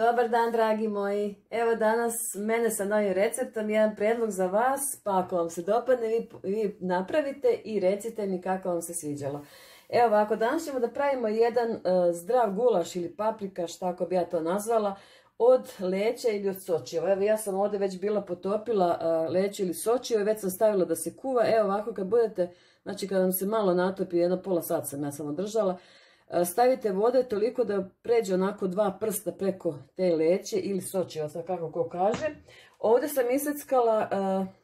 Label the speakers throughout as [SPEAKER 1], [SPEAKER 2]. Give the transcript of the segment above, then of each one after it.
[SPEAKER 1] Dobar dan, dragi moji. Evo danas mene sa novim receptom, jedan prijedlog za vas, pa ako vam se dopadne vi napravite i recite mi kako vam se sviđalo. Evo ovako, danas ćemo da pravimo jedan zdrav gulaš ili paprikaš, tako bi ja to nazvala, od leća ili od sočiva. Evo ja sam ovdje već bila potopila leće ili sočivo i već sam stavila da se kuva. Evo ovako kad budete, znači kad vam se malo natopi, jedno pola sata sam ja samo držala, stavite vode toliko da pređe onako 2 prsta preko te leće ili sočiva, sad kako ko kaže. Ovdje sam iseckala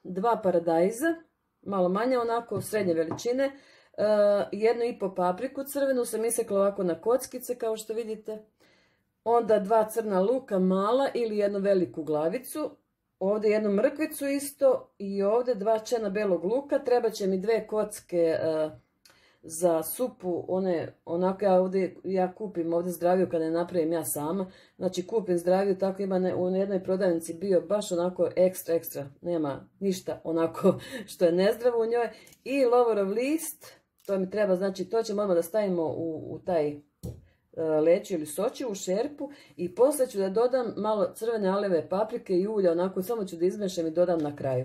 [SPEAKER 1] 2 paradajza, malo manje onako srednje veličine, 1,5 papriku crvenu sam isekla ovako na kockice kao što vidite. Onda 2 crna luka mala ili jednu veliku glavicu. Ovdje jednu mrkvicu isto i ovdje 2 čena belog luka. Treba će mi 2 kocke za supu, onako ja kupim ovdje zdraviju kada je napravim ja sama. Znači kupim zdraviju, tako ima u jednoj prodavnici bio baš onako ekstra, nema ništa onako što je nezdravo u njoj. I lovorov list, to mi treba, znači to ćemo odmah da stavimo u taj leću ili sočivu, u šerpu i poslije ću da dodam malo crvene aleve paprike i ulja, onako samo ću da izmešam i dodam na kraju.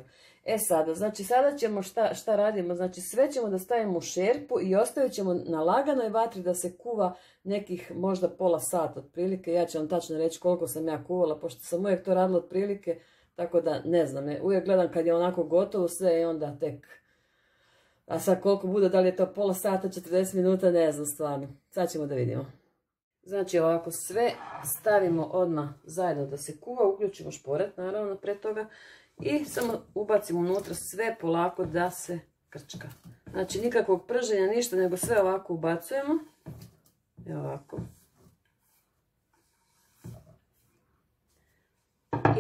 [SPEAKER 1] Znači sada ćemo šta radimo, znači sve ćemo da stavimo u šerpu i ostavit ćemo na laganoj vatri da se kuva nekih možda pola sata otprilike. Ja ću vam tačno reći koliko sam ja kuvala, pošto sam uvijek to radila otprilike, tako da ne znam, uvijek gledam kad je onako gotovo sve i onda tek. A sad koliko bude, da li je to pola sata, 40 minuta, ne znam stvarno. Sad ćemo da vidimo. Znači ovako sve stavimo odmah zajedno da se kuva, uključimo šporet naravno pred toga i samo ubacimo unutra sve polako da se krčka. Znači nikakvog prženja, ništa, nego sve ovako ubacujemo. Evo ovako.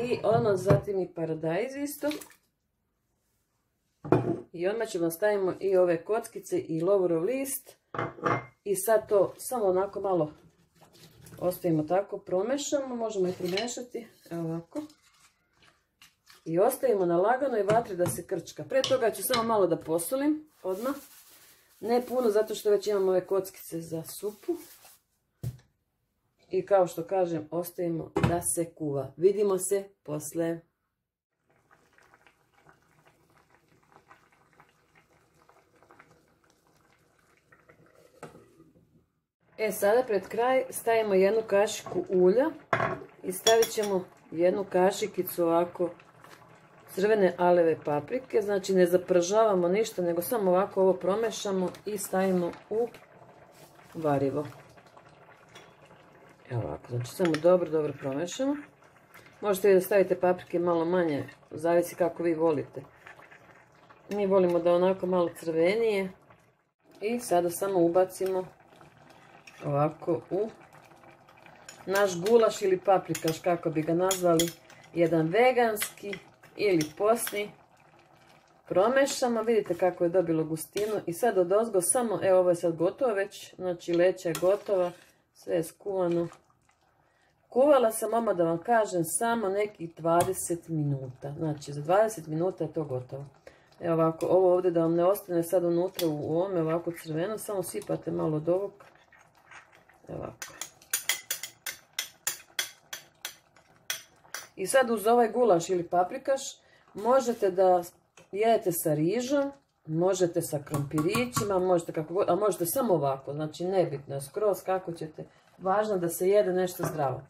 [SPEAKER 1] I odmah zatim i paradajz isto. I odmah ćemo stavimo i ove kockice i lovorov list. I sad to samo onako malo ostavimo tako, promešamo, možemo i primešati, evo ovako. I ostavimo na laganoj vatri da se krčka. Prije toga ću samo malo da posolim, odmah. Ne puno, zato što već imam ove kockice za supu. I kao što kažem, ostavimo da se kuva. Vidimo se posle. Sada pred kraj stavimo 1 kašiku ulja i stavit ćemo 1 kašikicu ovako crvene aleve paprike. Znači ne zapržavamo ništa, nego samo ovako ovo promešamo i stavimo u varivo. Evo ovako, znači samo dobro promešamo. Možete vi da stavite paprike malo manje, zavisi kako vi volite. Mi volimo da onako malo crvenije. I sada samo ubacimo ovako u naš gulaš ili paprikaš, kako bi ga nazvali, jedan veganski ili posni. Promešamo, vidite kako je dobilo gustinu i sad odozgo samo, evo ovo je sad gotovo već, znači leća je gotova, sve je skuvano. Kuvala sam, odmah da vam kažem, samo nekih 20 minuta, znači za 20 minuta je to gotovo. Evo ovako, ovo ovdje da vam ne ostane sad unutra u ovome ovako crveno, samo sipate malo od ovog. Ovako. I sad uz ovaj gulaš ili paprikaš možete da jedete sa rižom, možete sa krompirićima, možete kako god, a možete samo ovako, znači nebitno je skroz kako ćete, važno da se jede nešto zdravo.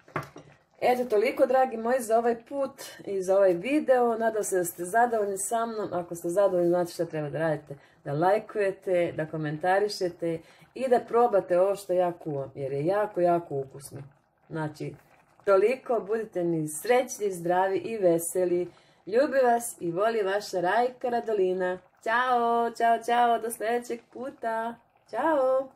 [SPEAKER 1] Eto toliko, dragi moji, za ovaj put i za ovaj video. Nadam se da ste zadovoljni sa mnom. Ako ste zadovoljni, znate šta treba da radite. Da lajkujete, da komentarišete i da probate ovo što ja kuvam, jer je jako ukusno. Znači, toliko, budite mi srećni, zdravi i veseli. Ljubi vas i voli vaša Rajka Radolina. Ćao, do sljedećeg puta. Ćao.